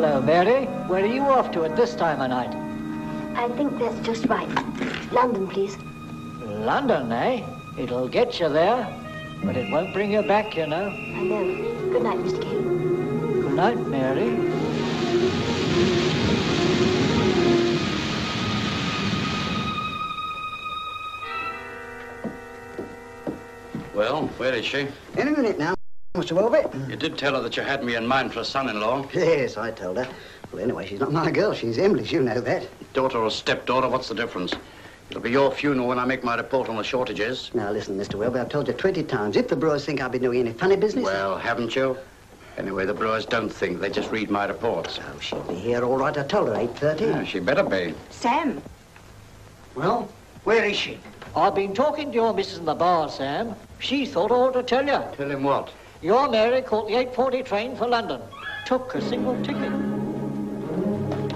Hello, Mary. Where are you off to at this time of night? I think that's just right. London, please. London, eh? It'll get you there, but it won't bring you back, you know. I know. Good night, Mr. Kelly. Good night, Mary. Well, where is she? In a minute now, Mr. Welby. You did tell her that you had me in mind for a son-in-law. Yes, I told her. Well, anyway, she's not my girl. She's Emily's, you know that. Daughter or stepdaughter, what's the difference? It'll be your funeral when I make my report on the shortages. Now, listen, Mr. Welby, I've told you 20 times. If the brewers think I've been doing any funny business... Well, haven't you? Anyway, the brewers don't think. They just read my reports. Oh, she'll be here all right. I told her 8:30. Yeah, she better be. Sam. Well, where is she? I've been talking to your missus in the bar, Sam. She thought I ought to tell you. Tell him what? Your Mary caught the 8:40 train for London. Took a single ticket.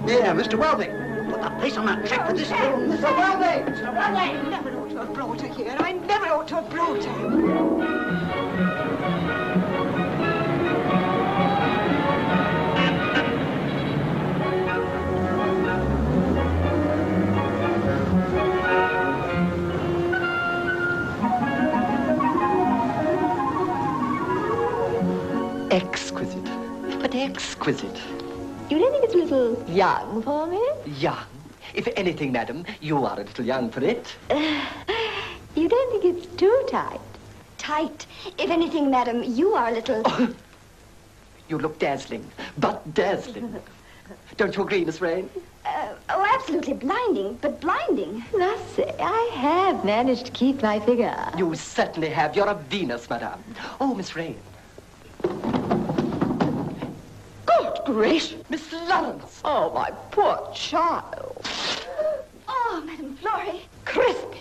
Yeah, Mr. Welby. Put the police on that track with this girl. Mr. Welby! Mr. Welby! I never ought to have brought her here. I never ought to have brought her. Exquisite, but exquisite. You don't think it's a little young for me? Young? If anything, madam, you are a little young for it. You don't think it's too tight? Tight. If anything, madam, you are a little... Oh, you look dazzling, but dazzling. Don't you agree, Miss Rain? Oh, absolutely blinding, but blinding. Must say, I have managed to keep my figure. You certainly have. You're a Venus, madame. Oh, Miss Rain. Good gracious, Miss Lawrence. Oh, my poor child. Oh, Madame Florrie. Crisp.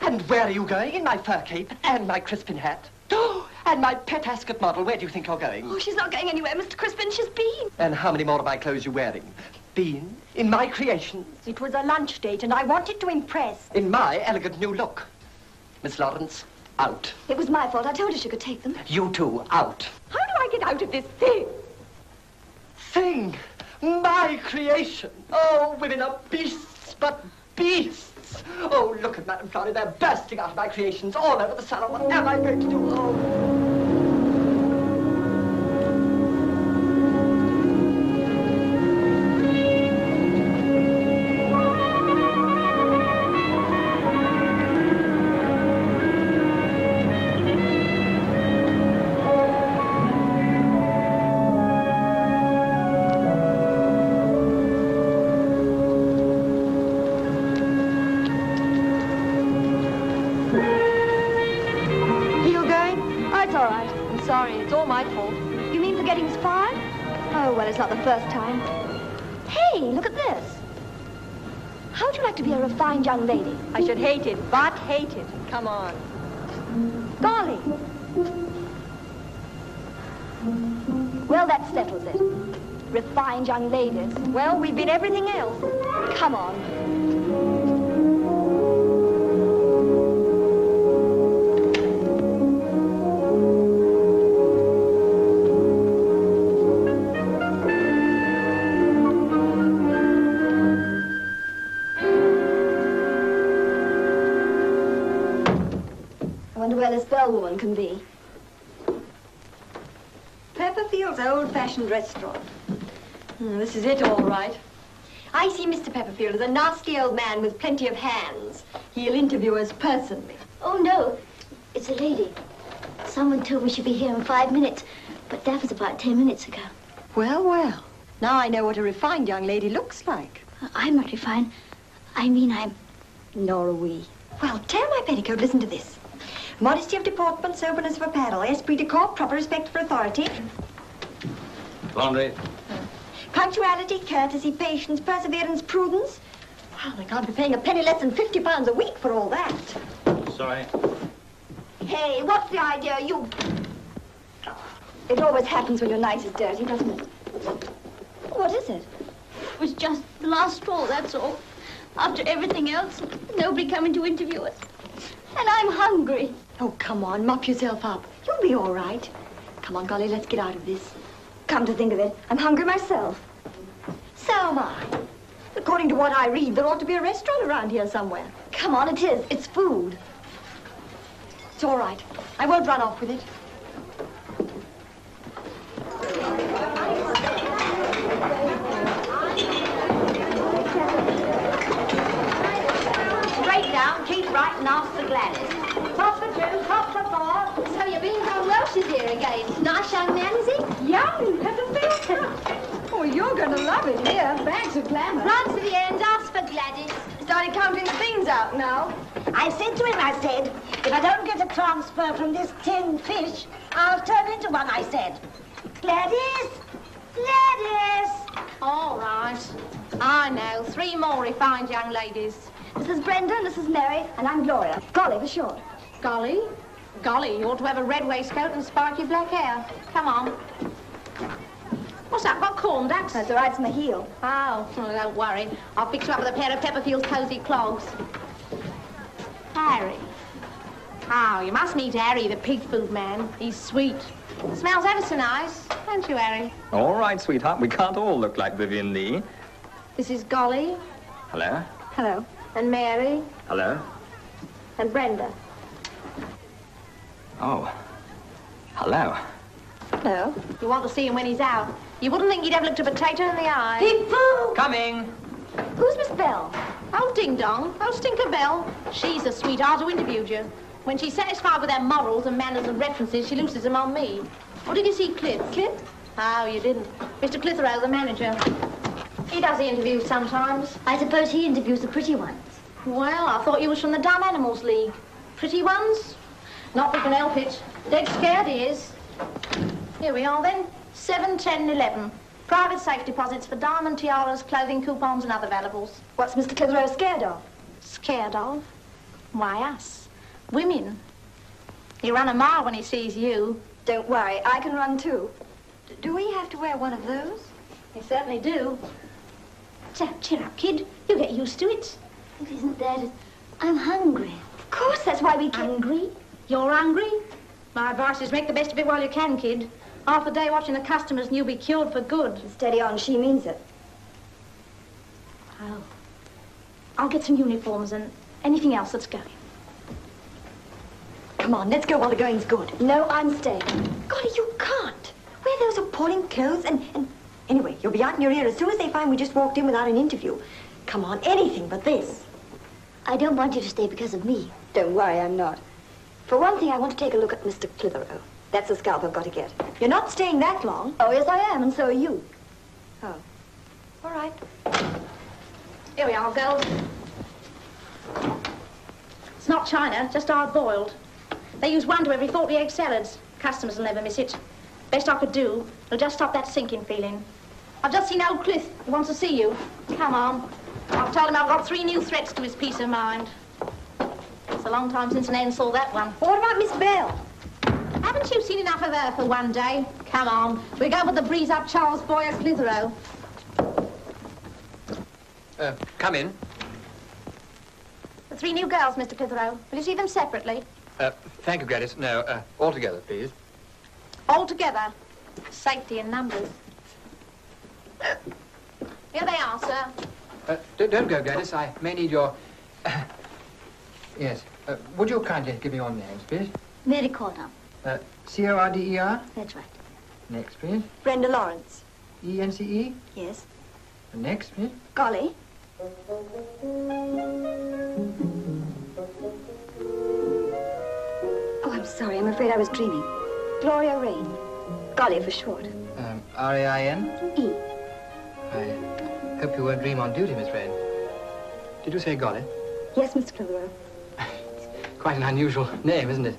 And where are you going? In my fur cape and my Crispin hat? Oh, and my pet Ascot model. Where do you think you're going? Oh, she's not going anywhere, Mr. Crispin. She's been. And how many more of my clothes are you wearing? Been in my creations? It was a lunch date, and I wanted to impress. In my elegant new look. Miss Lawrence, out. It was my fault. I told her she could take them. You too, out. How do I get out of this thing? Thing! My creation! Oh, women are beasts, but beasts! Oh, look at Madame Florrie. They're bursting out of my creations all over the salon. What am I going to do? Oh. It's not the first time. Hey, look at this. How'd you like to be a refined young lady? I should hate it, but hate it. Come on. Golly. Well, that settles it. Refined young ladies. Well, we've been everything else. Come on. Where this bellwoman can be. Pepperfield's old-fashioned restaurant. This is it, all right. I see Mr. Pepperfield as a nasty old man with plenty of hands. He'll interview us personally. Oh, no. It's a lady. Someone told me she'd be here in 5 minutes, but that was about 10 minutes ago. Well, well. Now I know what a refined young lady looks like. I'm not refined. I mean, I'm... Nor are we. Well, tear my petticoat. Listen to this. Modesty of deportment, soberness of apparel, esprit de corps, proper respect for authority. Laundry. Punctuality, courtesy, patience, perseverance, prudence. Well, they can't be paying a penny less than £50 a week for all that. Sorry. Hey, what's the idea? You... It always happens when your night is dirty, doesn't it? What is it? It was just the last straw, that's all. After everything else, nobody coming to interview us. And I'm hungry. Oh, come on, mop yourself up. You'll be all right. Come on, Golly, let's get out of this. Come to think of it, I'm hungry myself. So am I. According to what I read, there ought to be a restaurant around here somewhere. Come on, it is. It's food. It's all right. I won't run off with it. Straight down, keep right and ask for Gladys. Top for two, top for four. So you're being how Welsh is here again. Nice young man, is he? Young Pepperfield. Oh, you're going to love it here. Bags of glamour. Right to the end, ask for Gladys. Started counting things out now. I said to him, I said, if I don't get a transfer from this tin fish, I'll turn into one, I said. Gladys! Gladys! All right. I know. 3 more refined young ladies. This is Brenda, this is Mary, and I'm Gloria. Golly for short. Golly? Golly, you ought to have a red waistcoat and sparky black hair. Come on. What's that? Got corn ducks? That's all right, it's my heel. Oh, don't worry. I'll fix you up with a pair of Pepperfield's cosy clogs. Harry. Oh, you must meet Harry, the pig food man. He's sweet. Smells ever so nice, don't you, Harry? All right, sweetheart. We can't all look like Vivian Lee. This is Golly. Hello? Hello. And Mary. Hello? And Brenda. Oh. Hello. Hello. You want to see him when he's out. You wouldn't think he'd ever looked a potato in the eye. People! Coming. Who's Miss Bell? Oh, Ding Dong. Oh, Stinker Bell. She's the sweetheart who interviewed you. When she's satisfied with her morals and manners and references, she looses them on me. Or did you see Cliff? Cliff? Oh, you didn't. Mr. Clitheroe, the manager. He does the interviews sometimes. I suppose he interviews the pretty ones. Well, I thought you was from the Dumb Animals League. Pretty ones? Not if we can help it. Dead scared he is. Here we are then. 7, 10, 11. Private safe deposits for diamond tiaras, clothing coupons and other valuables. What's Mr. Clitheroe scared of? Scared of? Why, us. Women. He run a mile when he sees you. Don't worry, I can run too. Do we have to wear one of those? You certainly do. So, cheer up, kid. You get used to it. It isn't that. I'm hungry. Of course, that's why we can't. Hungry? You're hungry? My advice is make the best of it while you can, kid. Half a day watching the customers and you'll be cured for good. Steady on, she means it. Oh. I'll get some uniforms and anything else that's going. Come on, let's go while the going's good. No, I'm staying. Golly, you can't. Wear those appalling clothes and... Anyway, you'll be out in your ear as soon as they find we just walked in without an interview. Come on, anything but this. I don't want you to stay because of me. Don't worry, I'm not. For one thing, I want to take a look at Mr. Clitheroe. That's the scalp I've got to get. You're not staying that long. Oh, yes, I am, and so are you. Oh. All right. Here we are, girls. It's not China, just hard-boiled. They use 1 to every 40 egg salads. Customers will never miss it. Best I could do will just stop that sinking feeling. I've just seen old Cliff. He wants to see you. Come on. I've told him I've got 3 new threats to his peace of mind. It's a long time since an end saw that one. What about Miss Bell? Haven't you seen enough of her for one day? Come on. We go with the breeze-up Charles Boyer Clitheroe. Come in. The 3 new girls, Mr. Clitheroe. Will you see them separately? Thank you, Gladys. No, all together, please. All together. Safety in numbers. Here they are, sir. Don't go, Gladys. I may need your... Yes. Would you kindly give me your names, please? Mary Corder. C-O-R-D-E-R? That's right. Next, please. Brenda Lawrence. E-N-C-E? Yes. And next, please. Golly. Oh, I'm sorry. I'm afraid I was dreaming. Gloria Rain. Golly for short. R-A-I-N? E. I hope you won't dream on duty, Miss Rain. Did you say Golly? Yes, Mr. Clitheroe. Quite an unusual name, isn't it?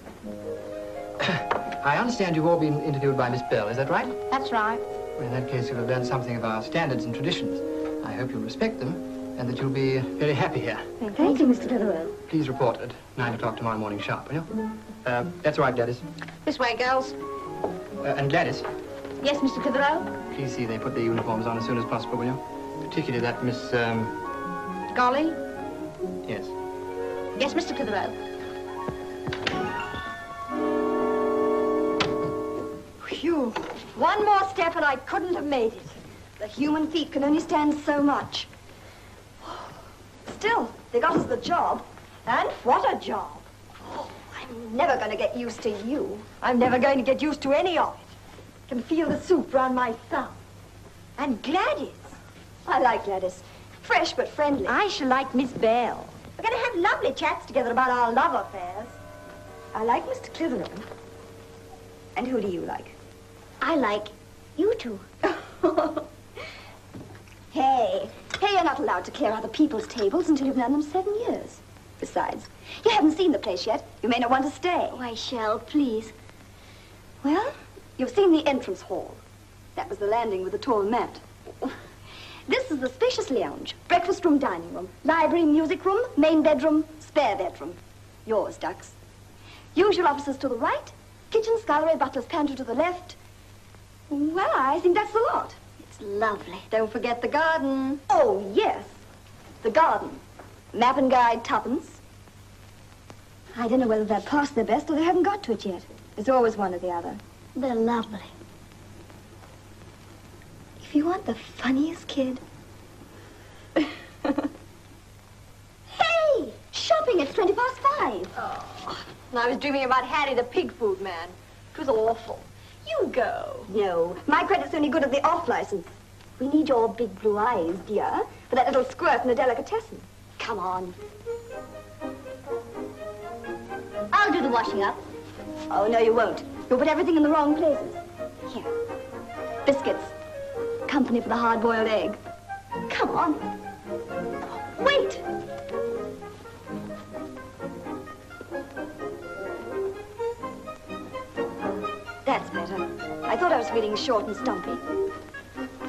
I understand you've all been interviewed by Miss Bell, is that right? That's right. Well, in that case, you'll have learned something of our standards and traditions. I hope you'll respect them and that you'll be very happy here. Thank you, Mr. Clitheroe. Please report at 9 o'clock tomorrow morning sharp, will you? That's all right, Gladys. This way, girls. And Gladys, Yes, Mr. Clitheroe? please see they put their uniforms on as soon as possible, will you? Particularly that Miss, Golly? yes. Yes, Mr. Clitheroe. Whew. One more step and I couldn't have made it. The human feet can only stand so much. Still, they got us the job. And what a job. Oh, I'm never going to get used to you. I'm never going to get used to any of it. Can feel the soup round my thumb. And Gladys. I like Gladys. Fresh but friendly. I shall like Miss Bell. We're going to have lovely chats together about our love affairs. I like Mr. Clitheroe. And who do you like? I like you two. Hey, you're not allowed to clear other people's tables until you've known them 7 years. Besides, you haven't seen the place yet. You may not want to stay. Oh, I shall, please. Well, you've seen the entrance hall. That was the landing with the tall mat. This is the spacious lounge, breakfast room, dining room, library, music room, main bedroom, spare bedroom. Yours, ducks. Usual offices to the right, kitchen, scullery, butler's pantry to the left. Well, I think that's the lot. It's lovely. Don't forget the garden. Oh, yes, the garden. Map and guide, tuppence. I don't know whether they're past their best or they haven't got to it yet. There's always one or the other. They're lovely. If you want the funniest kid... Hey! Shopping at 5:20. Oh, I was dreaming about Hattie the pig food man. It was awful. You go. No, my credit's only good at the off license. We need your big blue eyes, dear, for that little squirt in a delicatessen. Come on. I'll do the washing up. Oh, no, you won't. You'll put everything in the wrong places. Here. Biscuits. Company for the hard-boiled egg. Come on. Wait! That's better. I thought I was feeling short and stumpy.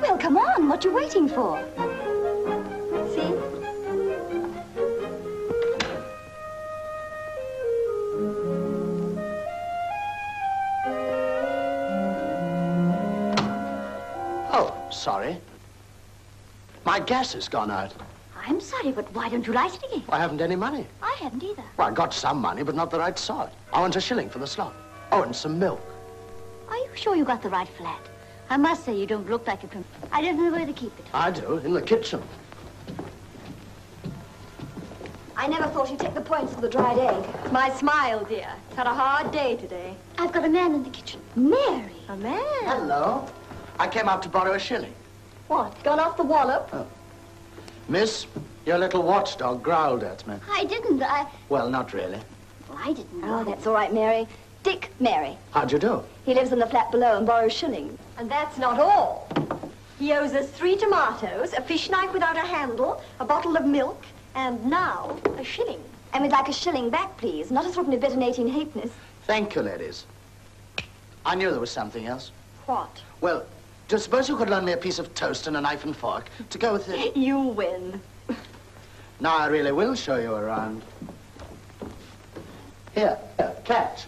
Well, come on. What you waiting for? See? Oh, sorry. My gas has gone out. I'm sorry, but why don't you light it again? I haven't any money. I haven't either. Well, I got some money, but not the right sort. I want a shilling for the slot. Oh, and some milk. Are you sure you got the right flat? I must say you don't look like you can... I don't know where to keep it. I do, in the kitchen. I never thought you'd take the points for the dried egg. My smile, dear. It's had a hard day today. I've got a man in the kitchen. Mary. A man? Hello. I came out to borrow a shilling. What, gone off the wallop? Oh. Miss, your little watchdog growled at me. I didn't. Well, not really. Well, I didn't know. Oh, that's all right, Mary. Dick Mary. How'd you do? He lives in the flat below and borrows shillings. And that's not all. He owes us 3 tomatoes, a fish knife without a handle, a bottle of milk, and now a shilling. And we'd like a shilling back, please. Not a threepenny bit and 18 halfpennies. Thank you, ladies. I knew there was something else. What? Well, just suppose you could loan me a piece of toast and a knife and fork to go with it. You win. Now I really will show you around. Here, catch.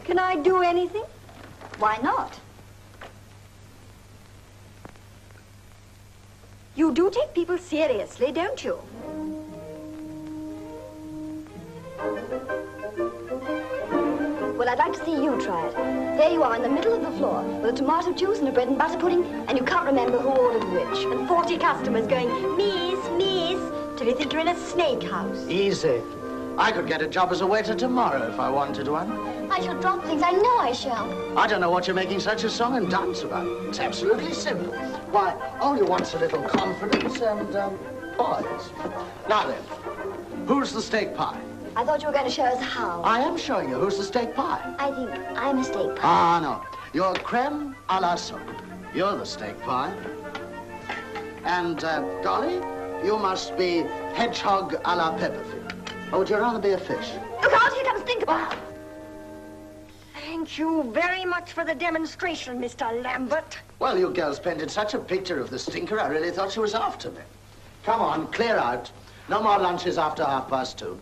Can I do anything? Why not? You do take people seriously, don't you? Well, I'd like to see you try it. There you are in the middle of the floor with a tomato juice and a bread and butter pudding, and you can't remember who ordered which. And 40 customers going, miss, miss, till you think you're in a snake house. Easy. I could get a job as a waiter tomorrow if I wanted one. I shall drop things. I know I shall. I don't know what you're making such a song and dance about. It's absolutely simple. Why, all you want's a little confidence and, poise. Now then, who's the steak pie? I thought you were going to show us how. I am showing you who's the steak pie. I think I'm a steak pie. Ah, no. You're creme a la soup. You're the steak pie. And, Dolly, you must be hedgehog a la Pepperfield. Or would you rather be a fish? Look out, here comes Tinkerbell. Thank you very much for the demonstration, Mr. Lambert. Well, you girls painted such a picture of the stinker, I really thought she was after me. Come on, clear out. No more lunches after 2:30.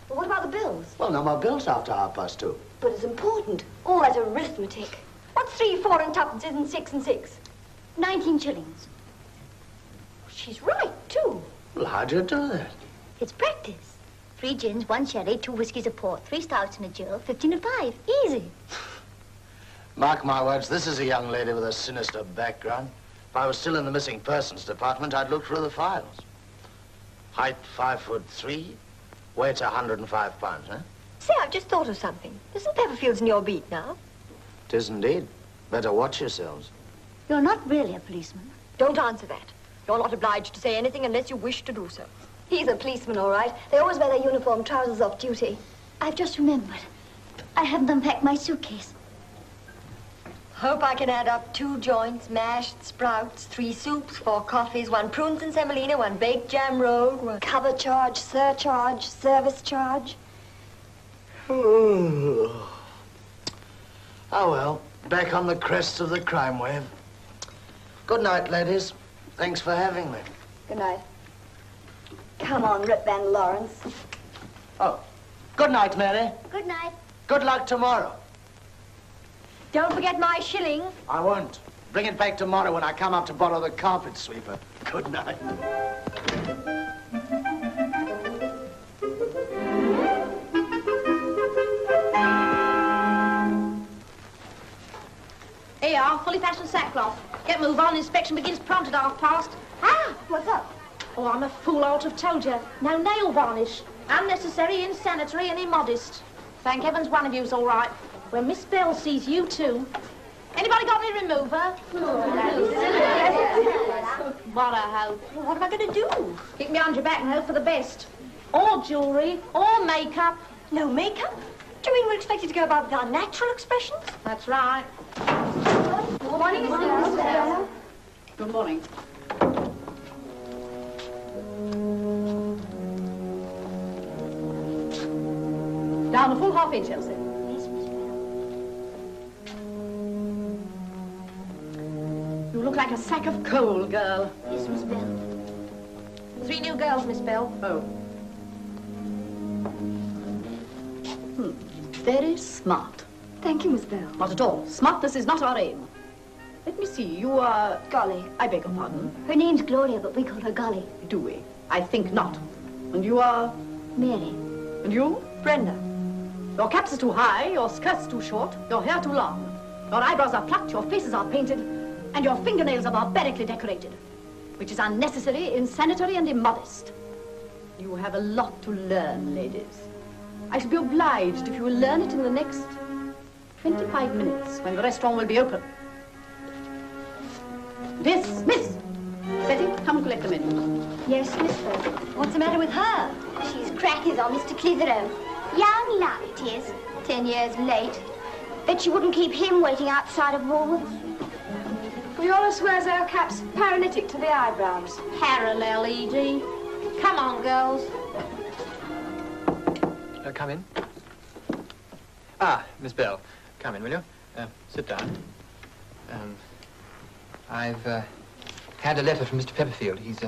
Well, what about the bills? Well, no more bills after 2:30. But it's important. All that arithmetic. What's 3, 4 and twopence and 6 and 6? 19 shillings. She's right, too. Well, how'd you do that? It's practice. 3 gins, 1 sherry, 2 whiskies of port, 3 stouts and a Jill, 15 and 5. Easy. Mark my words, this is a young lady with a sinister background. If I was still in the missing persons department, I'd look through the files. Height 5'3", weight 105 pounds, huh? Say, I've just thought of something. Isn't Pepperfield's in your beat now? It is indeed. Better watch yourselves. You're not really a policeman. Don't answer that. You're not obliged to say anything unless you wish to do so. He's a policeman, all right. They always wear their uniform trousers off duty. I've just remembered. I haven't unpacked my suitcase. Hope I can add up 2 joints, mashed sprouts, 3 soups, 4 coffees, 1 prunes and semolina, 1 baked jam roll, 1 Cover charge, surcharge, service charge. Oh, well, back on the crest of the crime wave. Good night, ladies. Thanks for having me. Good night. Come on, Rip Van Lawrence. Oh, good night, Mary. Good night. Good luck tomorrow. Don't forget my shilling. I won't. Bring it back tomorrow when I come up to borrow the carpet sweeper. Good night. Here you are, fully fashioned sackcloth. Get move on, inspection begins prompt at 1:30. Ah, what's up? Oh, I'm a fool, I ought to have told you. No nail varnish. Unnecessary, insanitary and immodest. Thank heavens one of you's all right. When Miss Bell sees you too. Anybody got any remover? What a hope. Well, what am I going to do? Keep me on your back and hope for the best. Or jewellery, or makeup. No makeup? Do you mean we're expected to go about with our natural expressions? That's right. Good morning, Miss Bell. Good morning. Down a full half-inch, Elsie. Yes, Miss Bell. You look like a sack of coal, girl. Yes, Miss Bell. 3 new girls, Miss Bell. Oh. Very smart. Thank you, Miss Bell. Not at all. Smartness is not our aim. Let me see, you are... Golly. I beg your pardon. Her name's Gloria, but we call her Golly. Do we? I think not. And you are... Mary. And you? Brenda. Your caps are too high, your skirts too short, your hair too long. Your eyebrows are plucked, your faces are painted, and your fingernails are barbarically decorated, which is unnecessary, insanitary, and immodest. You have a lot to learn, ladies. I shall be obliged if you will learn it in the next 25 minutes, when the restaurant will be open. Dismiss! Betty, come collect the menu. Yes, Miss Bell. What's the matter with her? She's crackers on Mr. Clitheroe. Young love it is. 10 years late. Bet she wouldn't keep him waiting outside of Woolworths. We always wears our caps paralytic to the eyebrows. Parallel, E.G. Come on, girls. Come in. Ah, Miss Bell. Come in, will you? Sit down. I've had a letter from Mr. Pepperfield. He's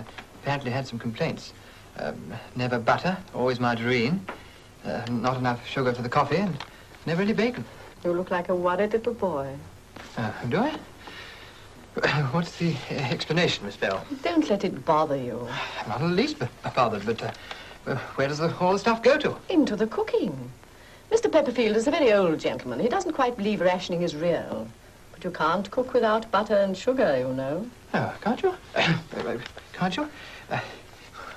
apparently had some complaints. Never butter, always margarine, not enough sugar for the coffee, and never any bacon. You look like a worried little boy. Do I? What's the explanation, Miss Bell? Don't let it bother you. I'm not in the least bothered, but where does all the stuff go to? Into the cooking. Mr. Pepperfield is a very old gentleman. He doesn't quite believe rationing is real. But you can't cook without butter and sugar, you know. Oh, can't you? Can't you?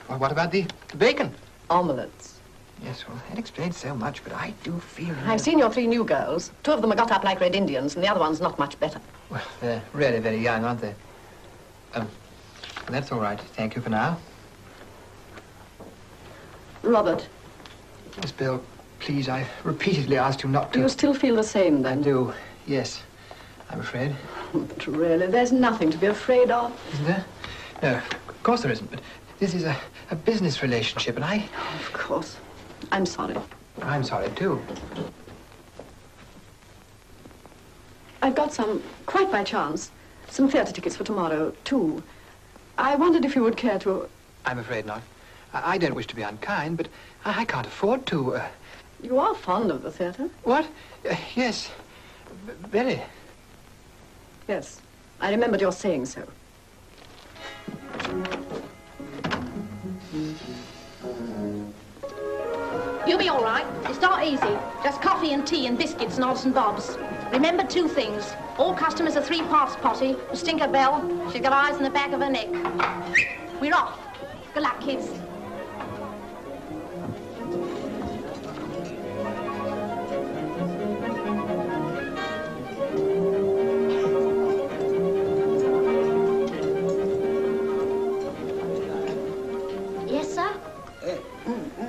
What about the bacon? Omelettes. Yes, well, that explains so much, but I do feel... I've seen your 3 new girls. 2 of them are got up like Red Indians, and the other one's not much better. Well, they're really very young, aren't they? That's all right. Thank you for now. Robert. Miss Bell, please, I've repeatedly asked you not to... Do you still feel the same, then? I do, yes. I'm afraid. But really, there's nothing to be afraid of. Isn't there? No, of course there isn't, but this is a business relationship, and I... Of course. I'm sorry. I'm sorry, too. I've got quite by chance, some theatre tickets for tomorrow, too. I wondered if you would care to... I'm afraid not. I don't wish to be unkind, but I can't afford to... You are fond of the theatre? What? Yes. Very. Yes. I remembered your saying so. You'll be all right. It's not easy. Just coffee and tea and biscuits and odds and bobs. Remember 2 things. All customers are 3 parts potty. Stinker Bell, she's got eyes in the back of her neck. We're off. Good luck, kids. Yes, sir?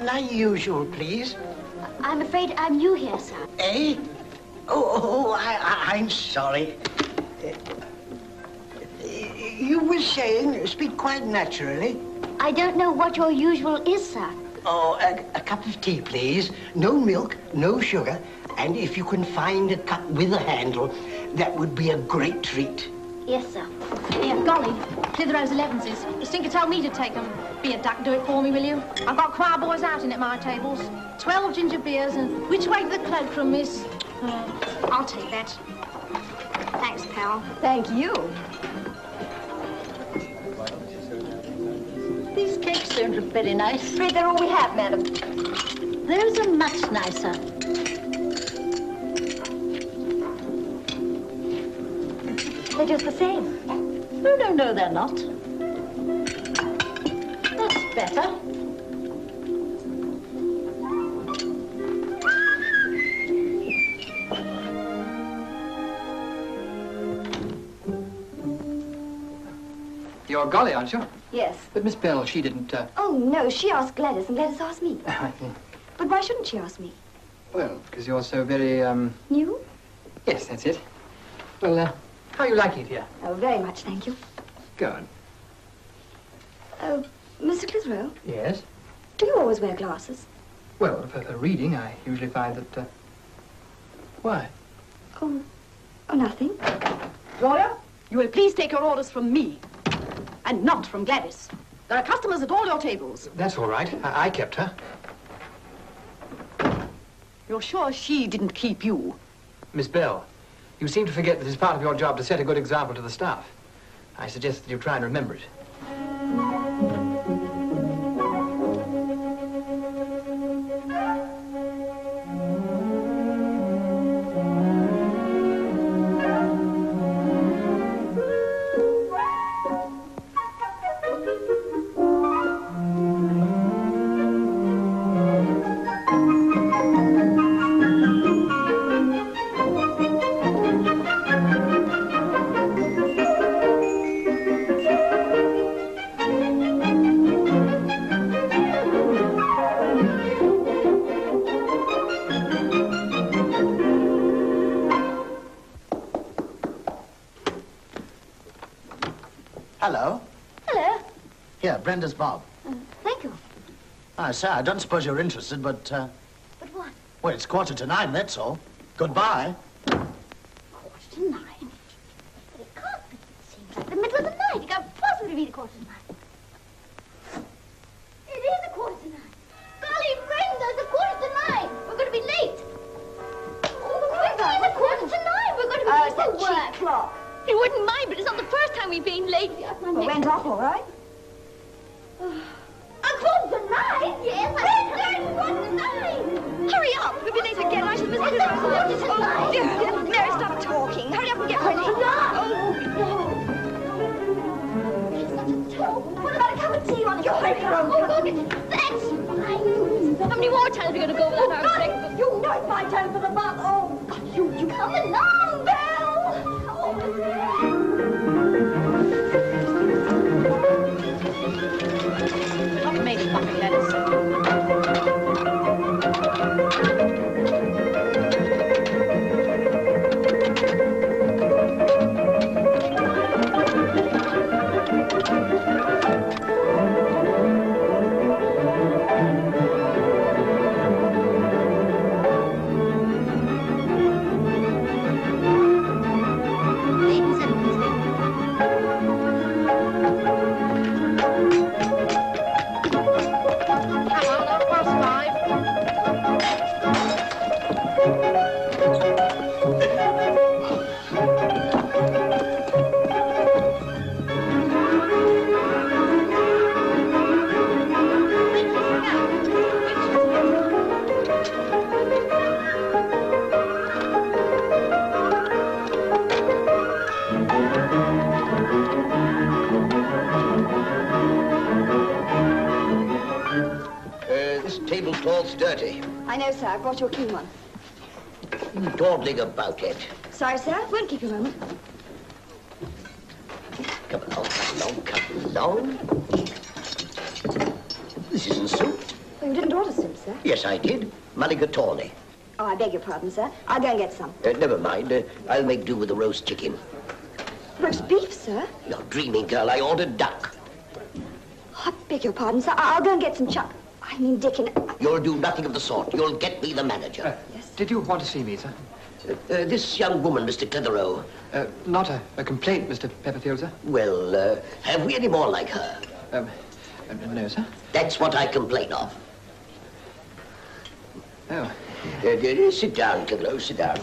Not usual, please. I'm afraid I'm new here, sir. Eh? I'm sorry. You were saying, speak quite naturally. I don't know what your usual is, sir. Oh, a cup of tea, please. No milk, no sugar. And if you can find a cup with a handle, that would be a great treat. Yes, sir. Here, golly. Clitheroe's 11s. The stinker told me to take them. Be a duck, do it for me, will you? I've got choir boys out in at my tables. 12 ginger beers and which way to the cloakroom, miss? I'll take that. Thanks, pal. Thank you. These cakes don't look very nice. Afraid they're all we have, madam. Those are much nicer. They're just the same. Oh, no, they're not. That's better. You're Golly, aren't you? Yes. But Miss Bell, she didn't, Oh, no, she asked Gladys, and Gladys asked me. But why shouldn't she ask me? Well, because you're so very, New? Yes, that's it. Well, how you like it here? Oh, very much, thank you. Good. Oh, Mr. Clitheroe, Yes? do you always wear glasses? Well, for reading, I usually find that, Why? Oh, nothing. Gloria, you will please take your orders from me, and not from Gladys. There are customers at all your tables. That's all right. I kept her. You're sure she didn't keep you? Miss Bell, you seem to forget that it's part of your job to set a good example to the staff. I suggest that you try and remember it. Hello. Hello. Here, Brenda's Bob. Thank you. Sir, I don't suppose you're interested, but, But what? well, it's 8:45, that's all. Goodbye. 9:15. But it can't be. It seems like the middle of the night. It can't possibly be the 9:15. It is 9:15. Golly, Brenda, it's 9:15. We're going to be late. Oh, it's 9:15. We're going to be late for it's a work. cheap clock. You wouldn't mind, but it's not the first time we've been late. Well, it went off all right. 9:15? Yes, it's 9:15. Hurry up. We'll be late again. I should miss the Oh, dear. Mary, stop talking. Hurry up and get ready. What about a cup of tea on You'll make your own cup. That's fine. How many more times are we going to go without our breakfast? You know it's my turn for the bath. Oh, God, you Come along, Belle. Not made it, Bucky, Gladys. tablecloth's dirty. I know, sir. I brought you a clean one. Dawdling about it. Sorry, sir. Won't keep you a moment. Come along. This isn't soup. Oh, you didn't order soup, sir? Yes, I did. Mulligatawny. Oh, I beg your pardon, sir. I'll go and get some. Never mind. I'll make do with the roast chicken. Roast beef, sir? You're dreaming, girl. I ordered duck. Oh, I beg your pardon, sir. I'll go and get some Dickon. You'll do nothing of the sort. You'll get me the manager. Yes. Did you want to see me, sir? This young woman, Mr. Clitheroe. Not a complaint, Mr. Pepperfield, sir. Well, have we any more like her? No, sir. That's what I complain of. Oh. Sit down, Clitheroe, sit down.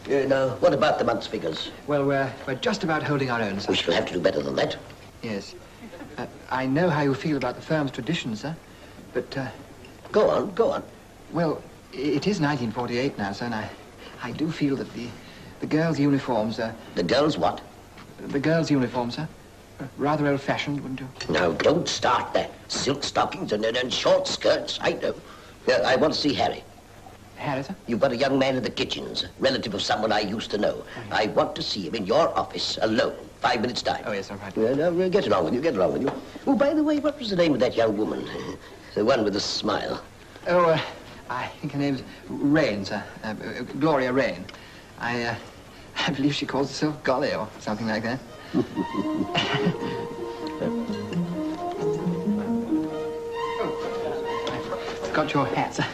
Now, what about the month's figures? Well, we're just about holding our own, sir. We shall have to do better than that. Yes. I know how you feel about the firm's traditions, sir, but... Go on. Well, it is 1948 now, sir, and I do feel that the girls' uniforms are... The girls' what? The girls' uniforms, sir. Rather old-fashioned, wouldn't you? No, don't start that. Silk stockings and short skirts, I know. I want to see Harry. Harry, sir? You've got a young man in the kitchens, relative of someone I used to know. I want to see him in your office, alone. 5 minutes' time. Oh, yes, all right. Get along with you. Oh, by the way, what was the name of that young woman? The one with the smile. Oh, I think her name's Rain, sir. Gloria Rain. I believe she calls herself Golly or something like that. I've got your hat, sir.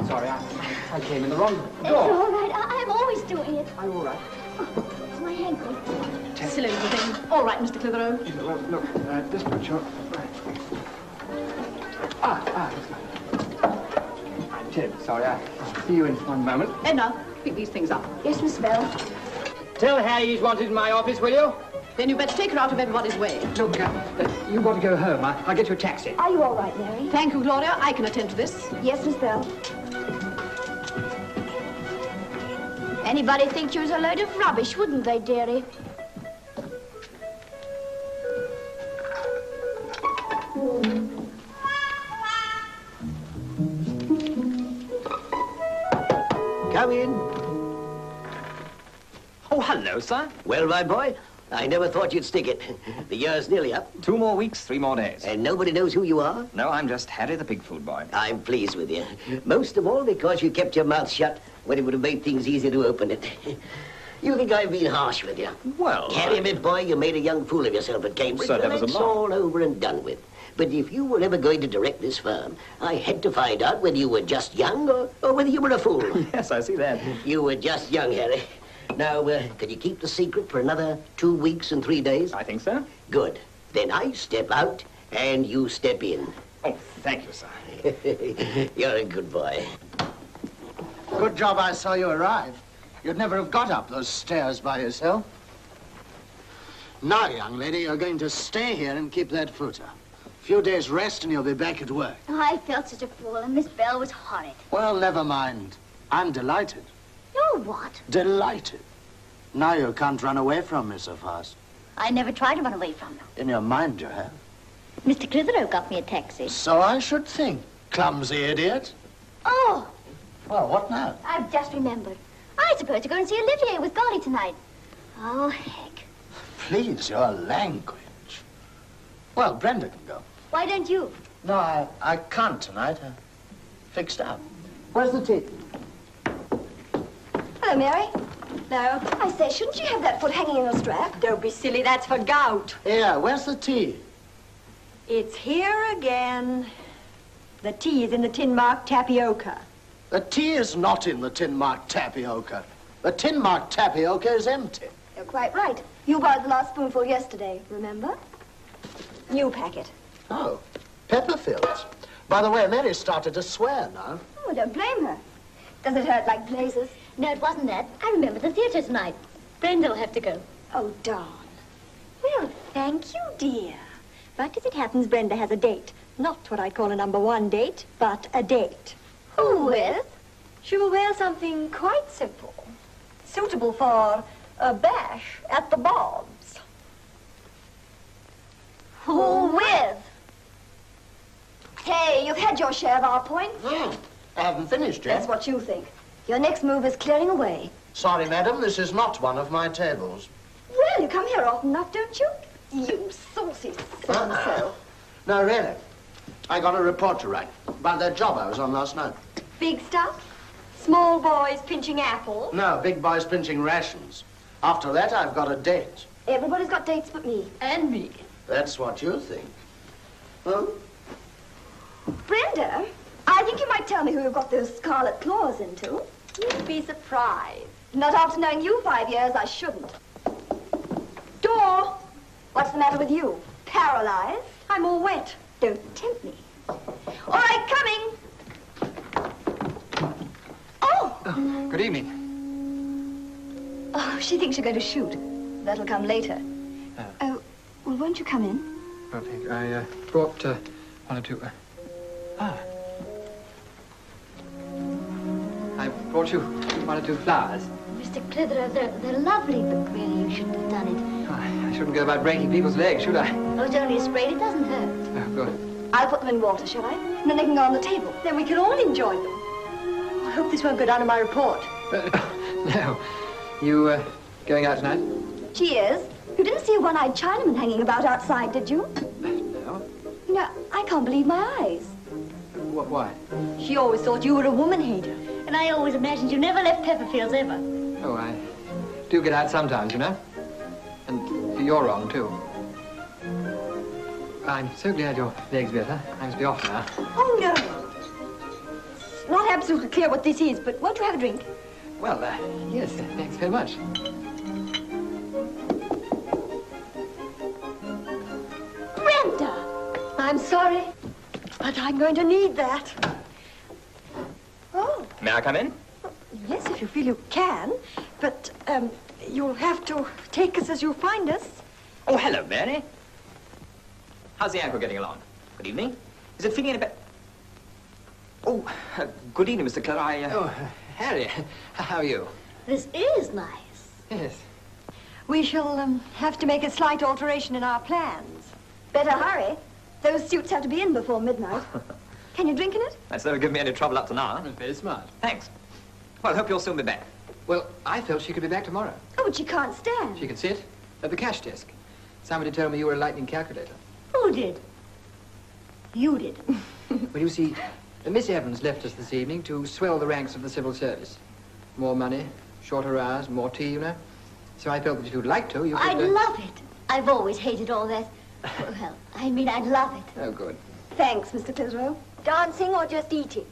Sorry, I came in the wrong door. It's all right. I'm always doing it. I'm all right. It's my ankle. Silly little thing. All right, Mr. Clitheroe. Well, look, just put your... Right. Let's go. I'm Tim. Sorry, I'll see you in 1 moment. Edna, pick these things up. Yes, Miss Bell. Tell Harry he's wanted in my office, will you? Then you better take her out of everybody's way. Look, you've got to go home. I'll get you a taxi. Are you all right, Mary? Thank you, Gloria. I can attend to this. Yes, Miss Bell. Anybody think you was a load of rubbish, wouldn't they, dearie? Come in. Oh, hello, sir. Well, my boy, I never thought you'd stick it. The year's nearly up. 2 more weeks, 3 more days. And nobody knows who you are? No, I'm just Harry the pig food boy. I'm pleased with you. Most of all because you kept your mouth shut when it would have made things easier to open it. You think I've been harsh with you? Well, Harry, my boy, you made a young fool of yourself at Cambridge. So that was a That's mark. all over and done with. But if you were ever going to direct this firm, I had to find out whether you were just young or whether you were a fool. Yes, I see that. You were just young, Harry. Now, can you keep the secret for another 2 weeks and 3 days? I think so. Good. Then I step out and you step in. Oh, thank you, sir. You're a good boy. Good job I saw you arrive. You'd never have got up those stairs by yourself. Now, young lady, you're going to stay here and keep that footer. A few days' rest and you'll be back at work. Oh, I felt such a fool, and Miss Bell was horrid. Well, never mind. I'm delighted. You're what? Delighted. Now you can't run away from me so fast. I never tried to run away from them. In your mind, you have. Mr. Clitheroe got me a taxi. So I should think. Clumsy idiot. Oh, Well, what now? I've just remembered. I suppose to go and see Olivier with Golly tonight. Oh, heck. Please, your language. Well, Brenda can go. Why don't you? No, I can't tonight. I'm fixed up. Where's the tea? Hello, Mary. No. I say, shouldn't you have that foot hanging in a strap? Don't be silly, that's for gout. Yeah, where's the tea? It's here again. The tea is in the tin-marked tapioca. The tea is not in the tin-marked tapioca. The tin-marked tapioca is empty. You're quite right. You borrowed the last spoonful yesterday, remember? New packet. Oh, Pepperfields. By the way, Mary started to swear now. Oh, don't blame her. Does it hurt like blazes? No, it wasn't that. I remember the theatre tonight. Brendan will have to go. Oh, darn. Well, thank you, dear. But as it happens, Brenda has a date. Not what I'd call a #1 date, but a date. Who with? She will wear something quite simple, suitable for a bash at the Bob's. your share of our points. No, I haven't finished yet. That's what you think. Your next move is clearing away. Sorry, madam, this is not one of my tables. Well, you come here often enough, don't you? You saucy so-and-so. No, really. I got a report to write about that job I was on last night. Big stuff? Small boys pinching apples? No, big boys pinching rations. After that, I've got a date. Everybody's got dates but me. And me. That's what you think. Huh? Brenda, I think you might tell me who you've got those scarlet claws into. You'd be surprised. Not after knowing you 5 years, I shouldn't. Door! What's the matter with you? Paralyzed? I'm all wet. Don't tempt me. All right, coming. Oh! Good evening. Oh, she thinks you're going to shoot. That'll come later. Oh, well, won't you come in? Well, thank you. I brought one or two... I brought you one or two flowers. Mr. Clitheroe, they're lovely, but really you shouldn't have done it. Oh, I shouldn't go about breaking people's legs, should I? Oh, it's only a spray. It doesn't hurt. Oh, good. I'll put them in water, shall I? And then they can go on the table. Then we can all enjoy them. Oh, I hope this won't go down in my report. No. You going out tonight? She is. You didn't see a one-eyed Chinaman hanging about outside, did you? No. You know, I can't believe my eyes. Why? She always thought you were a woman-hater. And I always imagined you never left Pepperfields ever. Oh, I do get out sometimes, you know. And you're wrong, too. I'm so glad your leg's better. I must be off now. Oh, no. It's not absolutely clear what this is, but won't you have a drink? Well, yes, thanks very much. Brenda! I'm sorry, but I'm going to need that. Oh. May I come in? Yes, if you feel you can, but you'll have to take us as you find us. Oh, hello, Mary. How's the ankle getting along? Good evening. Is it feeling any better? Oh, good evening, Mr. Clare. Oh, Harry, how are you? This is nice. Yes. We shall have to make a slight alteration in our plans. Better hurry. Those suits have to be in before midnight. Can you drink in it? That's never given me any trouble up to now. That's very smart. Thanks. Well, hope you'll soon be back. Well, I felt she could be back tomorrow. Oh, but she can't stand. She can sit at the cash desk. Somebody told me you were a lightning calculator. Who did? You did. Well, you see, Miss Evans left us this evening to swell the ranks of the civil service. More money, shorter hours, more tea, you know. So I felt that if you'd like to, you could... I'd love it. I've always hated all that. Well, I mean, I'd love it. Oh, good. Thanks, Mr. Clitheroe. Dancing or just eating?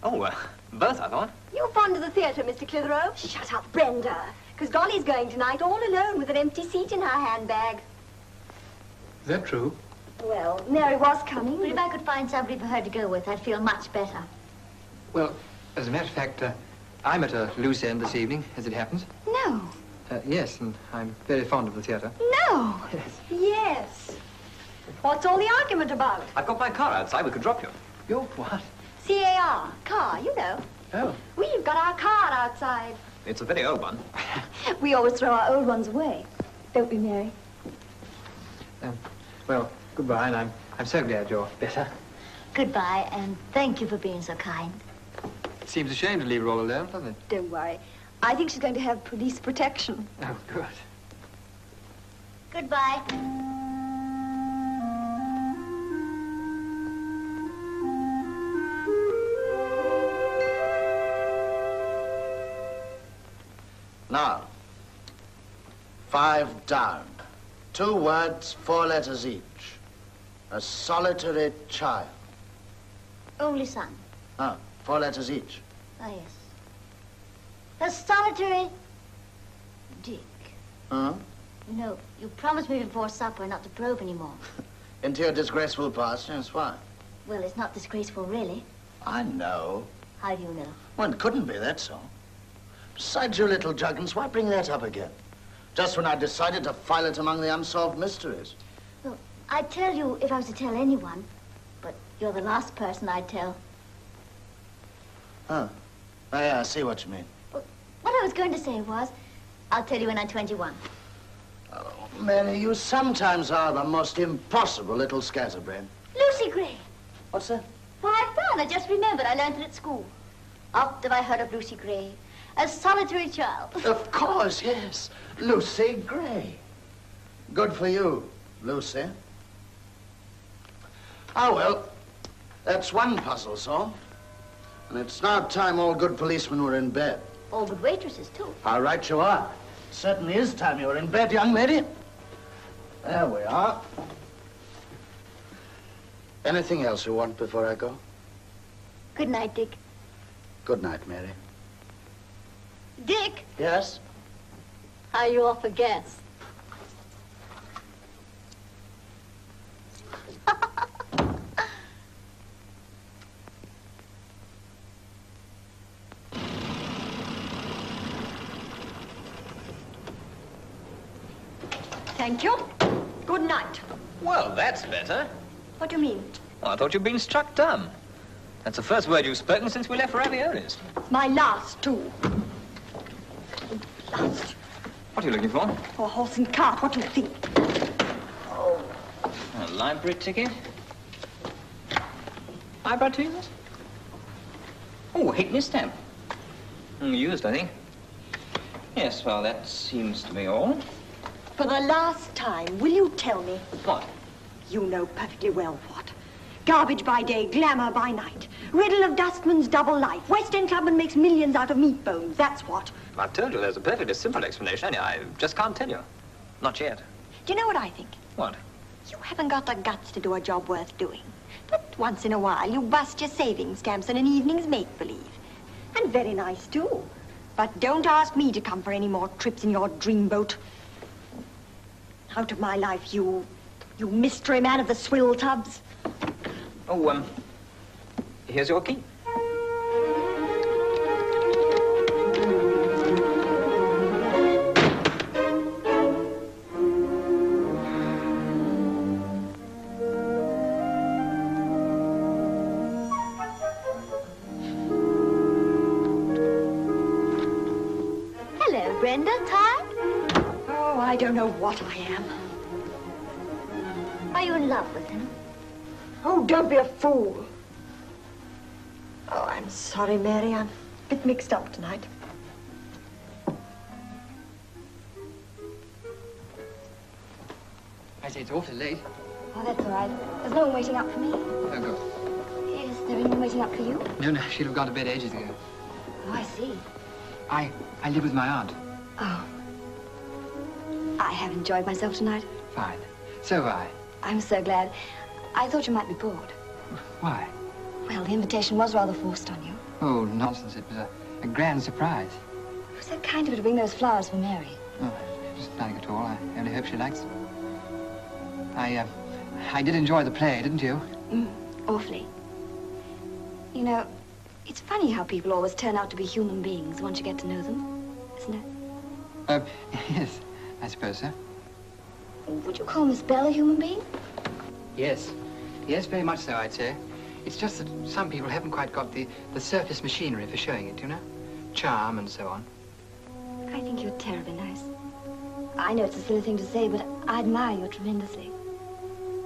Oh, both, I thought. You're fond of the theatre, Mr. Clitheroe? Shut up, Brenda. Because Dolly's going tonight all alone with an empty seat in her handbag. Is that true? Well, Mary was coming. But if I could find somebody for her to go with, I'd feel much better. Well, as a matter of fact, I'm at a loose end this evening, as it happens. No. Yes, and I'm very fond of the theatre. No. Yes. Yes. What's all the argument about? I've got my car outside. We could drop you. Your what? C-A-R. Car, you know. Oh. We've got our car outside. It's a very old one. We always throw our old ones away. Don't we, Mary? Well, goodbye, and I'm so glad you're better. Goodbye, and thank you for being so kind. It seems a shame to leave her all alone, doesn't it? Don't worry. I think she's going to have police protection. Oh, good. Goodbye. Now, 5 down. 2 words, 4 letters each. A solitary child. Only son. Ah, 4 letters each. Oh, yes. A solitary Dick. Huh? No, you promised me before supper not to probe anymore. Into your disgraceful past, yes, why? Well, it's not disgraceful, really. I know. How do you know? Well, it couldn't be, that's all. Besides, you little juggins, why bring that up again? Just when I decided to file it among the unsolved mysteries. Well, I'd tell you if I was to tell anyone, but you're the last person I'd tell. Huh. Oh, yeah, I see what you mean. Well, what I was going to say was, I'll tell you when I'm 21. Oh, Mary, you sometimes are the most impossible little scatterbrain. Lucy Gray. What's that? 5 found. I just remembered. I learned it at school. After I heard of Lucy Gray, a solitary child. Of course, yes. Lucy Gray. Good for you, Lucy. Ah, well, that's one puzzle solved. And it's now time all good policemen were in bed. All good waitresses, too. How right you are. It certainly is time you were in bed, young lady. There we are. Anything else you want before I go? Good night, Dick. Good night, Mary. Dick, Yes? are you off for gas? Thank you. Good night. Well, that's better. What do you mean? Oh, I thought you'd been struck dumb. That's the first word you've spoken since we left Raviolis. My last, too. Last. What are you looking for? For a horse and cart. What do you think? Oh. A library ticket? Eyebrow tweezers? Oh, halfpenny stamp. Used, I think. Yes, well, that seems to be all. For the last time, will you tell me? What? You know perfectly well what. Garbage by day, glamour by night. Riddle of dustman's double life. West End clubman makes millions out of meat bones. That's what. I've told you there's a perfectly simple explanation. I just can't tell you. Not yet. Do you know what I think? What? You haven't got the guts to do a job worth doing. But once in a while, you bust your savings stamps on an evening's make-believe. And very nice, too. But don't ask me to come for any more trips in your dreamboat. Out of my life, you mystery man of the swill tubs. Oh, here's your key. Hello, Brenda. Tired? Oh, I don't know what I am. Are you in love with him? Oh, don't be a fool. Oh, I'm sorry, Mary. I'm a bit mixed up tonight. I say it's awfully late. Oh, that's all right. There's no one waiting up for me. Oh, good. Is there anyone waiting up for you? No, she'd have gone to bed ages ago. Oh, I see. I live with my aunt. Oh. I have enjoyed myself tonight. Fine. So have I. I'm so glad. I thought you might be bored. Why? Well, the invitation was rather forced on you. Oh, nonsense. It was a grand surprise. It was so kind of you to bring those flowers for Mary. Oh, just nothing at all. I only hope she likes them. I did enjoy the play, didn't you? Awfully. You know, it's funny how people always turn out to be human beings once you get to know them, isn't it? Yes, I suppose so. Would you call Miss Bell a human being? Yes. Yes, very much so, I'd say. It's just that some people haven't quite got the surface machinery for showing it, you know? Charm and so on. I think you're terribly nice. I know it's a silly thing to say, but I admire you tremendously.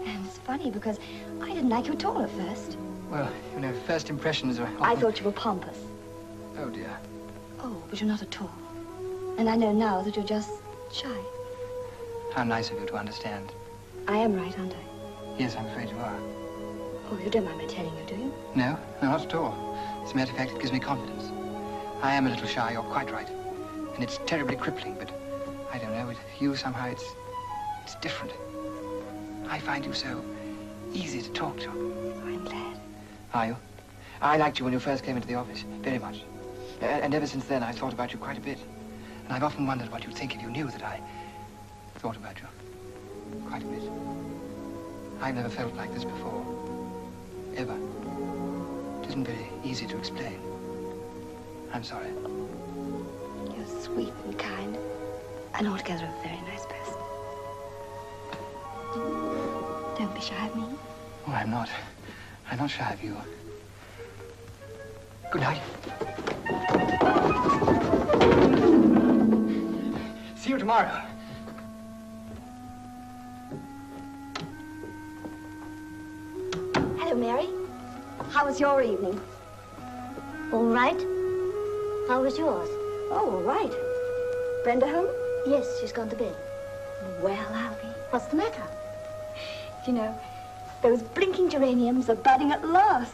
And it's funny because I didn't like you at all at first. Well, you know, first impressions are often... I thought you were pompous. Oh, dear. Oh, but you're not at all. And I know now that you're just shy. How nice of you to understand. I am right, aren't I? Yes, I'm afraid you are. Oh, you don't mind my telling you, do you? No, not at all. As a matter of fact, it gives me confidence. I am a little shy, you're quite right. And it's terribly crippling, but I don't know, with you somehow it's different. I find you so easy to talk to. I'm glad. Are you? I liked you when you first came into the office, very much. And ever since then, I've thought about you quite a bit. And I've often wondered what you'd think if you knew that I thought about you quite a bit. I've never felt like this before. Ever. It isn't very easy to explain. I'm sorry. You're sweet and kind, and altogether a very nice person. Don't be shy of me. Oh, I'm not. I'm not shy of you. Good night. See you tomorrow. Hello, Mary. How was your evening? All right. How was yours? Oh, all right. Brenda home? Yes, she's gone to bed. Well, Alfie. What's the matter? Do you know, those blinking geraniums are budding at last.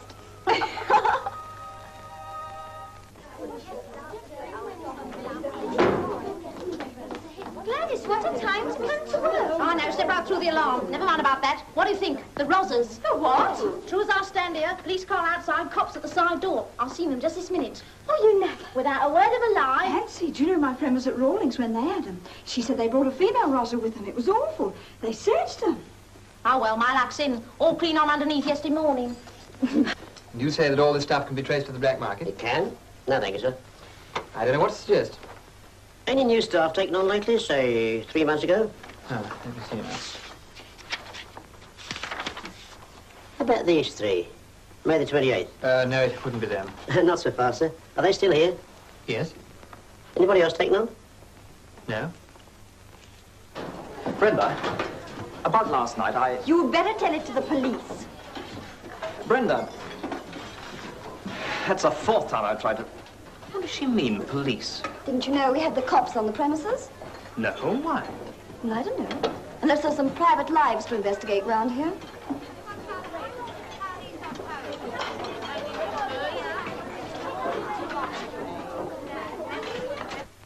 Gladys, what a time to come to work. Oh, no, step right through the alarm. Never mind about that. What do you think? The Rozzers. The what? True as I stand here, police car outside, cops at the side door. I've seen them just this minute. Oh, you never. Without a word of a lie. Nancy, do you know my friend was at Rawlings when they had them? She said they brought a female Rozer with them. It was awful. They searched them. Oh, well, my luck's in. All clean on underneath yesterday morning. You say that all this stuff can be traced to the black market? It can? No, thank you, sir. I don't know what to suggest. Any new staff taken on lately, say 3 months ago? Oh, let me see now. How about these three? May the 28th. No, it wouldn't be them. Not so fast, sir. Are they still here? Yes? Anybody else taken on? No? Brenda, about last night, You better tell it to the police. Brenda, that's the 4th time I've tried to... What does she mean, police? Didn't you know we had the cops on the premises? No, why? Well, I don't know. Unless there's some private lives to investigate round here.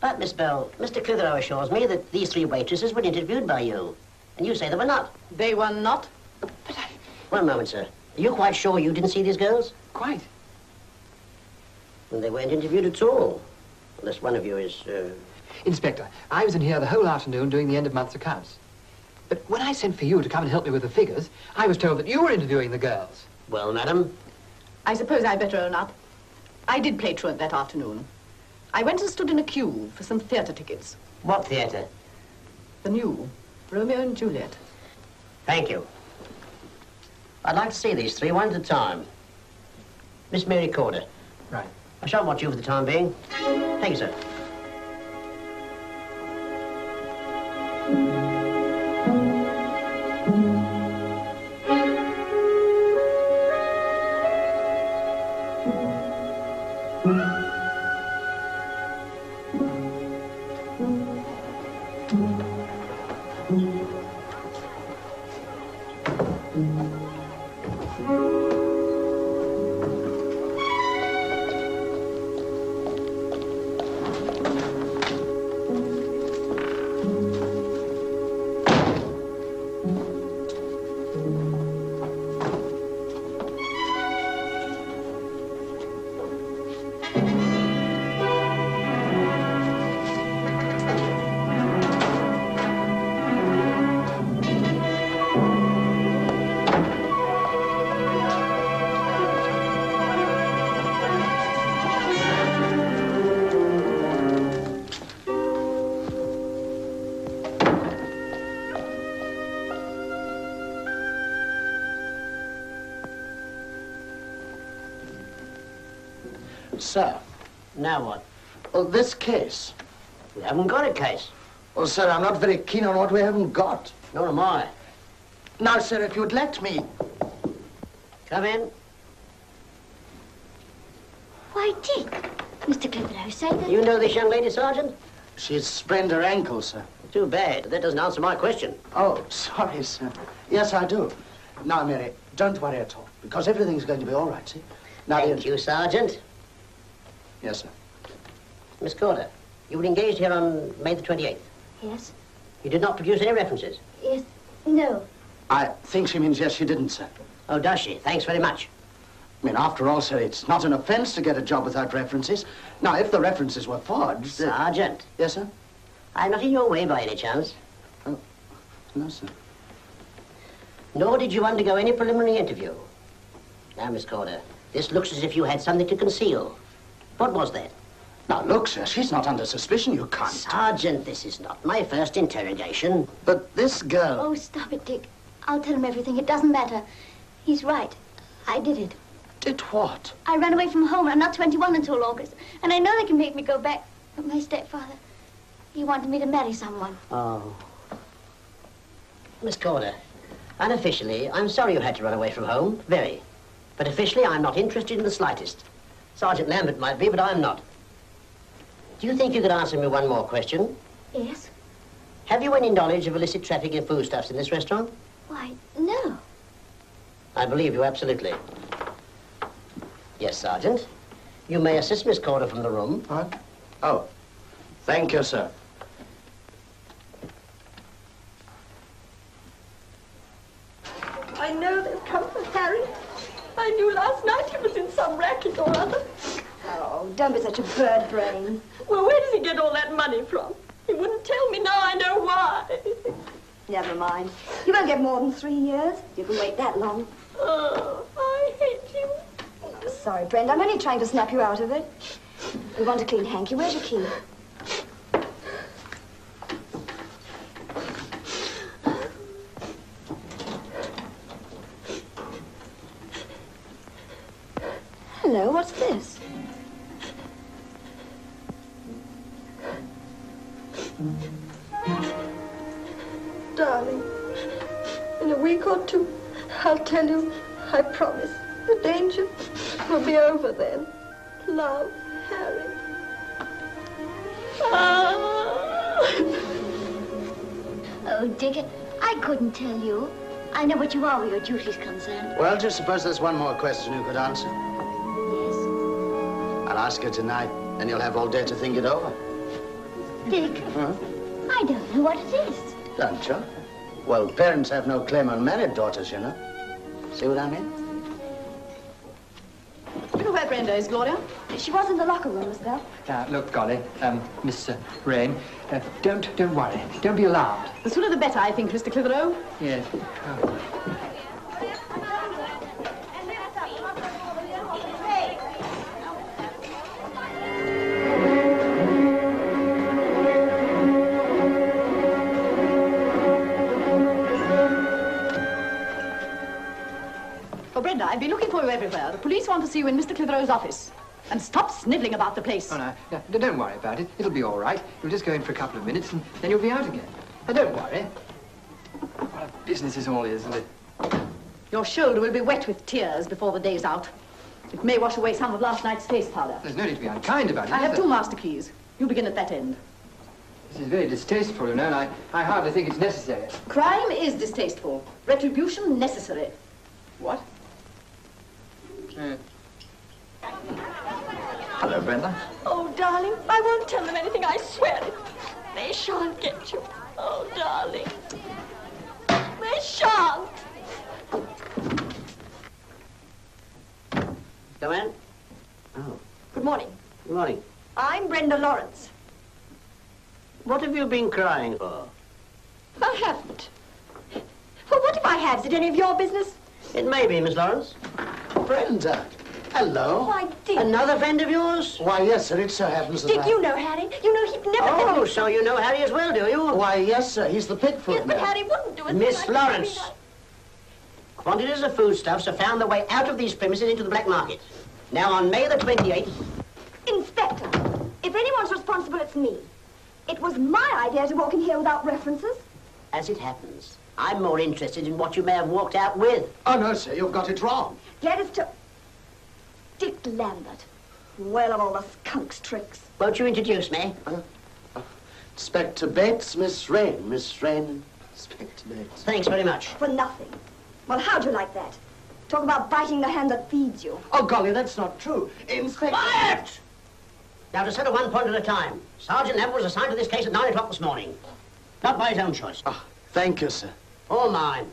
But, Miss Bell, Mr. Clitheroe assures me that these 3 waitresses were interviewed by you. And you say they were not. They were not? One moment, sir. Are you quite sure you didn't see these girls? Quite. Well, they weren't interviewed at all. Unless one of you is, Inspector, I was in here the whole afternoon doing the end-of-month's accounts. But when I sent for you to come and help me with the figures, I was told that you were interviewing the girls. Well, madam? I suppose I'd better own up. I did play truant that afternoon. I went and stood in a queue for some theatre tickets. What theatre? The new Romeo and Juliet. Thank you. I'd like to see these 3 one at a time. Miss Mary Corder. Right. I shan't watch you for the time being. Thank you, sir. Sir. Now what? Well, this case. We haven't got a case. Well, sir, I'm not very keen on what we haven't got. Nor am I. Now, sir, if you'd let me... Come in. Why, Dick. Mr. Clitheroe, say that... You know this young lady, Sergeant? She's sprained her ankle, sir. Too bad. That doesn't answer my question. Oh, sorry, sir. Yes, I do. Now, Mary, don't worry at all, because everything's going to be all right, see? Now, Thank you, Sergeant. Yes, sir. Miss Corder, you were engaged here on May the 28th. Yes? You did not produce any references. Yes. No. I think she means yes, she didn't, sir. Oh, does she? Thanks very much. I mean, after all, sir, it's not an offense to get a job without references. Now, if the references were forged... Sergeant. Yes, sir? I'm not in your way by any chance. Oh, no, sir. Nor did you undergo any preliminary interview. Now, Miss Corder, this looks as if you had something to conceal. What was that? Now, look, sir, she's not under suspicion. You can't... Sergeant, this is not my first interrogation. But this girl... Oh, stop it, Dick. I'll tell him everything. It doesn't matter. He's right. I did it. Did what? I ran away from home. I'm not 21 until August. And I know they can make me go back. But my stepfather, he wanted me to marry someone. Oh. Miss Corder, unofficially, I'm sorry you had to run away from home. Very. But officially, I'm not interested in the slightest. Sergeant Lambert might be, but I'm not. Do you think you could answer me one more question? Yes? Have you any knowledge of illicit trafficking of foodstuffs in this restaurant? Why, no. I believe you absolutely. Yes, Sergeant. You may assist Miss Corder from the room. What? Oh, thank you, sir. I know they've come for Harry. I knew last night he was in some racket or other. Oh, don't be such a bird brain. Well, where does he get all that money from? He wouldn't tell me. Now I know why. Never mind. You won't get more than 3 years. You can wait that long. Oh, I hate you. Sorry, Brenda. I'm only trying to snap you out of it. We want a clean hanky. Where's your key? Hello, what's this? Darling, in a week or two, I'll tell you, I promise. The danger will be over then. Love, Harry. Oh, Dick, I couldn't tell you. I know what you are where your duty's concerned. Well, just suppose there's one more question you could answer. Yes? I'll ask her tonight, and you'll have all day to think it over. Dick, Huh? I don't know what it is. Don't you? Well, parents have no claim on married daughters, you know. See what I mean? Do you know where Brenda is, Gloria? She was in the locker room, Miss Bell. Look, Golly, Miss Rain, don't worry. Don't be alarmed. The sooner the better, I think, Mr. Clitheroe. Yes. Oh, Brenda, I've been looking for you everywhere. The police want to see you in Mr. Clitheroe's office. And stop snivelling about the place. Oh, no, don't worry about it. It'll be all right. You'll just go in for a couple of minutes and then you'll be out again. Now, don't worry. What a business this all is, isn't it? Your shoulder will be wet with tears before the day's out. It may wash away some of last night's face powder. There's no need to be unkind about it. I have is there? 2 master keys. You begin at that end. This is very distasteful, you know, and I hardly think it's necessary. Crime is distasteful. Retribution necessary. What? Hello, Brenda. Oh, darling, I won't tell them anything, I swear it. They shan't get you. Oh, darling. They shan't. Come in. Oh, Good morning. good morning. I'm Brenda Lawrence. What have you been crying for? I haven't. Well, what if I have? Is it any of your business? It may be, Miss Lawrence. Brenda. Hello. Why, Dick. Another friend of yours? Why, yes, sir. It so happens that Dick, you know Harry. You know he'd never... Oh, so you know Harry as well, do you? Why, yes, sir. He's the pig food Yes, but man. Harry wouldn't do it. Miss Lawrence. Quantities of foodstuffs have found their way out of these premises into the black market. Now, on May the 28th... Inspector, if anyone's responsible, it's me. It was my idea to walk in here without references. As it happens, I'm more interested in what you may have walked out with. Oh, no, sir. You've got it wrong. Gladys to... Dick Lambert. Well, of all the skunk's tricks. Won't you introduce me? Inspector Bates, Miss Rain. Miss Rain, Inspector Bates. Thanks very much. For nothing. Well, how'd you like that? Talk about biting the hand that feeds you. Oh, golly, that's not true. Inspector... Quiet! Now, to settle one point at a time. Sergeant Lambert was assigned to this case at 9 o'clock this morning. Not by his own choice. Oh, thank you, sir. All mine.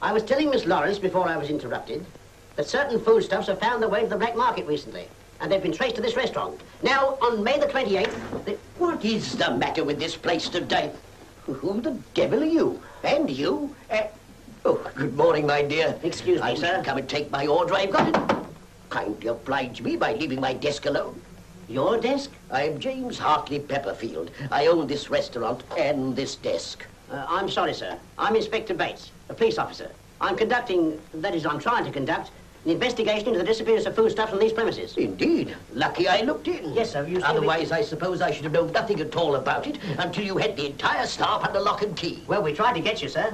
I was telling Miss Lawrence before I was interrupted that certain foodstuffs have found their way to the black market recently, and they've been traced to this restaurant. Now, on May the 28th, What is the matter with this place today? Who the devil are you? And you? Oh, good morning, my dear. Excuse me, sir. Come and take my order. I've got it. Kindly oblige me by leaving my desk alone. Your desk? I'm James Hartley Pepperfield. I own this restaurant and this desk. I'm sorry, sir. I'm Inspector Bates, a police officer. I'm conducting, that is, I'm trying to conduct, an investigation into the disappearance of foodstuffs on these premises. Indeed. Lucky I looked in. Yes, sir. You Otherwise, I suppose I should have known nothing at all about it until you had the entire staff under lock and key. Well, we tried to get you, sir.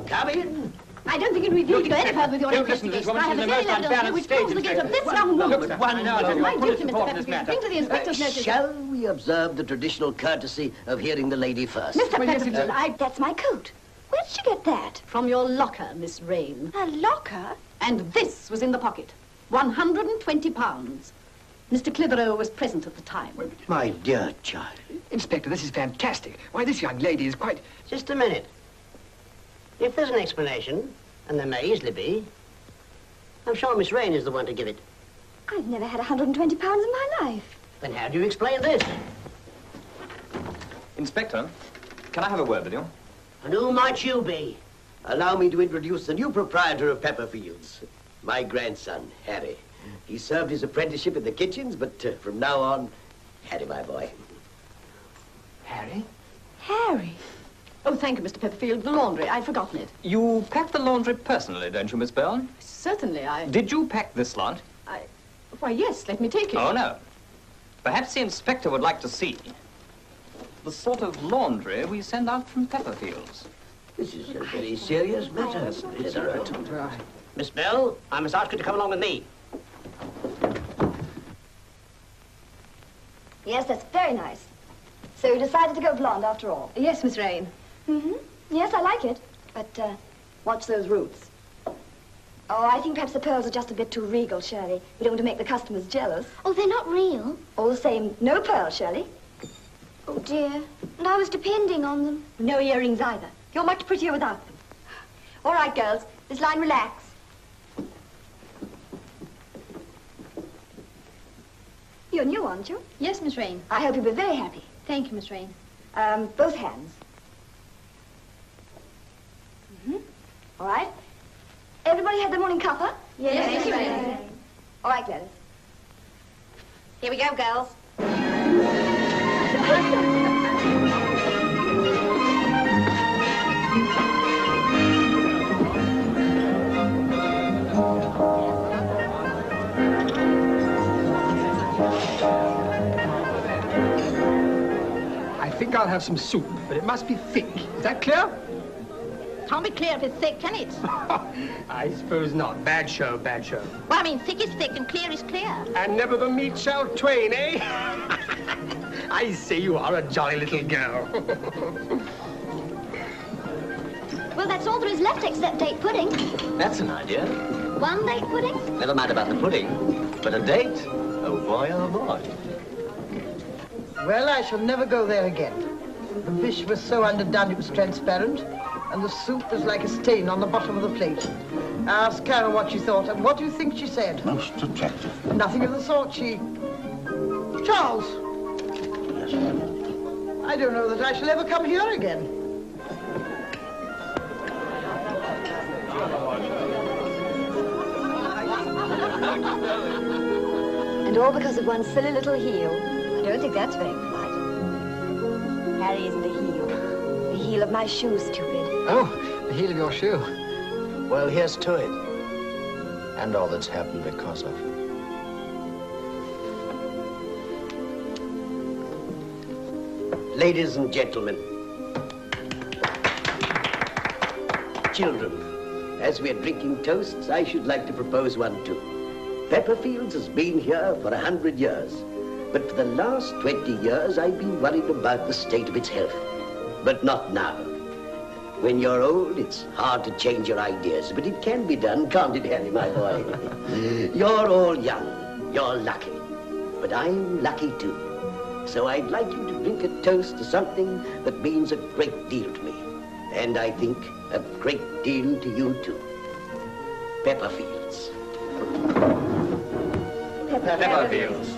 Come in. I don't think it would be to go any further with your investigation. I have a very loud idea which proves the guilt of this young woman. Look, one minute. My duty, Mr. Pepperfield, bring to the inspector's notice. Shall we observe the traditional courtesy of hearing the lady first? Mr. Pepperfield, That's my coat. Where did you get that? From your locker, Miss Rain. A locker? And this was in the pocket. 120 pounds. Mr. Clitheroe was present at the time. My dear child. Inspector, this is fantastic. Why, this young lady is quite... Just a minute. If there's an explanation, and there may easily be, I'm sure Miss Rain is the one to give it. I've never had 120 pounds in my life. Then how do you explain this? Inspector, can I have a word with you? And who might you be? Allow me to introduce the new proprietor of Pepperfields, my grandson, Harry. He served his apprenticeship in the kitchens, but from now on, Harry, my boy. Harry? Harry? Oh, thank you, Mr. Pepperfield. The laundry. I'd forgotten it. You pack the laundry personally, don't you, Miss Byrne? Certainly, Did you pack this lot? Why, yes, let me take it. Oh, no. Perhaps the inspector would like to see the sort of laundry we send out from Pepperfields. This is a very serious matter, Clitheroe. Miss Bell, I must ask you to come along with me. Yes, that's very nice. So you decided to go blonde after all? Yes, Miss Rain. Mm-hmm. Yes, I like it. But, watch those roots. Oh, I think perhaps the pearls are just a bit too regal, Shirley. We don't want to make the customers jealous. Oh, they're not real. All the same, no pearls, Shirley. Oh, dear. And I was depending on them. No earrings either. You're much prettier without them. All right, girls. This line, relax. You're new, aren't you? Yes, Miss Rain. I hope you'll be very happy. Thank you, Miss Rain. Both hands. Mm-hmm. All right. Everybody had their morning cuppa? Yes, Miss Rain. All right, Gladys. Here we go, girls. I think I'll have some soup, but it must be thick. Is that clear? Can't be clear if it's thick, can it? I suppose not. Bad show, bad show. Well, I mean, thick is thick and clear is clear. And never the meat shall twain, eh? I say you are a jolly little girl. Well, that's all there is left except date pudding. That's an idea. One date pudding? Never mind about the pudding, but a date? Oh, boy, oh, boy. Well, I shall never go there again. The fish was so underdone it was transparent, and the soup was like a stain on the bottom of the plate. I asked Carol what she thought, and what do you think she said? Most attractive. Nothing of the sort, she... Charles! Yes, ma'am. I don't know that I shall ever come here again. And all because of one silly little heel. I don't think that's very polite. Harry isn't a heel. The heel of my shoe, stupid. Oh, the heel of your shoe. Well, here's to it. And all that's happened because of it. Ladies and gentlemen, children, as we are drinking toasts, I should like to propose one too. Pepperfields has been here for 100 years, but for the last 20 years I've been worried about the state of its health. But not now. When you're old, it's hard to change your ideas, but it can be done, can't it, Harry, my boy? You're all young, you're lucky, but I'm lucky too. So I'd like you to drink a toast to something that means a great deal to me. And I think a great deal to you too. Pepperfields. Pepperfields.